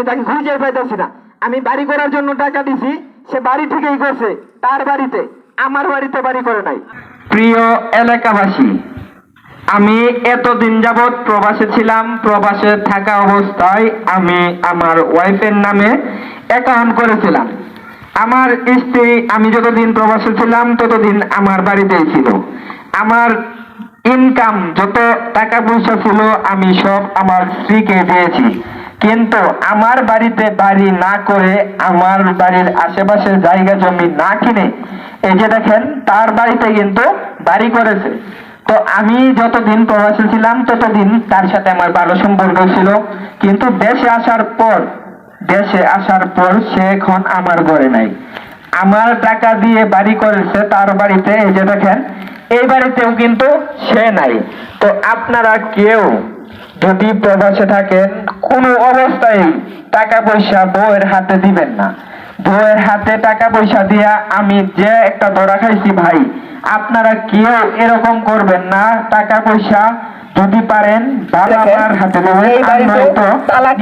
আমি তাকে খুঁজে পাইতেছি না। আমি বাড়ি করার জন্য টাকা দিছি, সে বাড়ি থেকেই করছে, তার বাড়িতে, আমার বাড়িতে বাড়ি করে নাই। প্রিয় এলাকাবাসী, আমি এতদিন যাবৎ প্রবাসে ছিলাম। প্রবাসে থাকা অবস্থায় আমি আমার ওয়াইফের নামে অ্যাকাউন্ট করেছিলাম। আমার স্ত্রী, আমি যতদিন প্রবাসে ছিলাম ততদিন আমার বাড়িতেই ছিল। আমার ইনকাম যত টাকা পয়সা ছিল আমি সব আমার স্ত্রীকে দিয়েছি। কিন্তু আমার বাড়িতে বাড়ি না করে, আমার বাড়ির আশেপাশে জায়গা জমি না কিনে, এই যে দেখেন তার বাড়িতে কিন্তু বাড়ি করেছে। তো আমি যতদিন প্রবাসী ছিলাম ততদিন তার সাথে আমার ভালো সম্পর্ক ছিল। কিন্তু দেশে আসার পর সে এখন আমার ঘরে নাই। আমার টাকা দিয়ে বাড়ি করেছে তার বাড়িতে, এই যে দেখেন এই বাড়িতেও কিন্তু সে নাই। তো আপনারা কেউ যদি প্রবাসে থাকেন, কোনো অবস্থায় টাকা পয়সা বউয়ের হাতে দিবেন না। বউয়ের হাতে টাকা পয়সা দিয়া আমি যে একটা ধরা খাইছি ভাই, আপনারা কেউ এরকম করবেন না। টাকা পয়সা যদি পারেন বাবা মার হাতে দেবেন,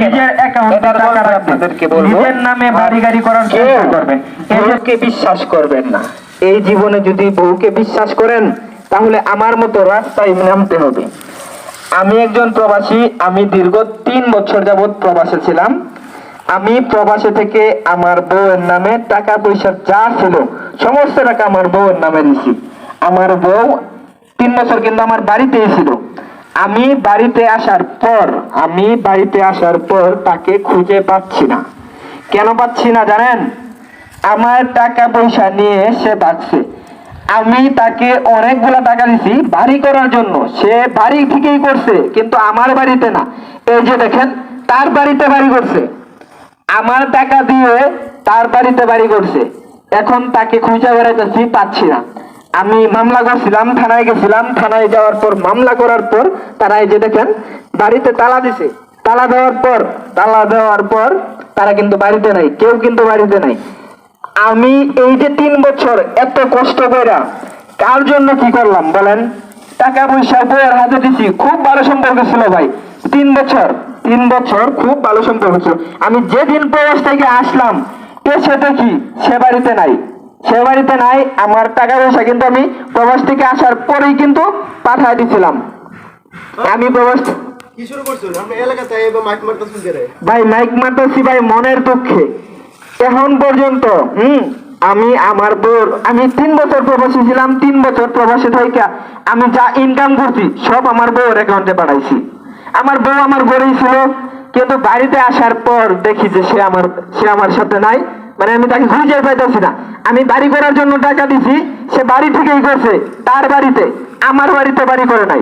নিজের অ্যাকাউন্টে টাকা রাখবেন, নিজের নামে বাড়ি গাড়ি করার চেষ্টা করবেন। বউকে বিশ্বাস করবেন না। এই জীবনে যদি বউকে বিশ্বাস করেন তাহলে আমার মতো রাস্তায় নামতে হবে। আমি একজন প্রবাসী, আমি দীর্ঘ 3 বছর যাবৎ প্রবাসে ছিলাম। আমি প্রবাসে থেকে আমার বউয়ের নামে টাকা পয়সা যা ছিল সমস্ত টাকা আমার বউয়ের নামে দিছি। আমার বউ 3 বছর কিন্তু আমার বাড়িতেই ছিল। আমি বাড়িতে আসার পর তাকে খুঁজে পাচ্ছি না। কেন পাচ্ছি না জানেন? আমার টাকা পয়সা নিয়ে সে ভাগছে। আমি তাকে অনেকগুলা টাকা দিছি বাড়ি করার জন্য, সে বাড়ি ঠিকই করছে কিন্তু আমার বাড়িতে না। এই যে দেখেন তার বাড়িতে বাড়ি করছে, আমার টাকা দিয়ে তার বাড়িতে বাড়ি করছে। এখন তাকে খুঁজে বেড়াইতেছি, পাচ্ছি না। আমি মামলা করছিলাম, থানায় গেছিলাম। থানায় যাওয়ার পর, মামলা করার পর তারা এই যে দেখেন বাড়িতে তালা দিছে। তালা দেওয়ার পর তারা কিন্তু বাড়িতে নাই, কেউ কিন্তু বাড়িতে নাই। আমি এই যে 3 বছর এত কষ্ট করে কার জন্য কি করলাম বলেন? টাকা পয়সা বউয়ের হাতে দিছি, খুব ভালো সম্পর্ক ছিল ভাই। 3 বছর খুব ভালো সম্পর্ক ছিল। আমি যেদিন প্রবাস থেকে আসলাম এসে দেখি সে বাড়িতে নাই। আমার টাকা পয়সা কিন্তু আমি প্রবাস থেকে আসার পরেই কিন্তু পাঠিয়ে দিছিলাম। আমি প্রবাস কি শুরু করছেন আপনি এলাকাতে মাইক মারতেছেন কেন ভাই? মাইক মারতেছি ভাই মনের দুঃখে। এখন পর্যন্ত আমি 3 বছর প্রবাসী ছিলাম। 3 বছর প্রবাসী থেকে আমি যা ইনকাম করছি সব আমার বউয়ের অ্যাকাউন্টে পাঠাইছি। আমার বউ আমার ঘরেই ছিল, কিন্তু বাড়িতে আসার পর দেখি যে সে আমার সাথে নাই। মানে আমি তাকে খুঁজে পাইতেছি না। আমি বাড়ি করার জন্য টাকা দিছি, সে বাড়ি থেকেই করছে, তার বাড়িতে, আমার বাড়িতে বাড়ি করে নাই।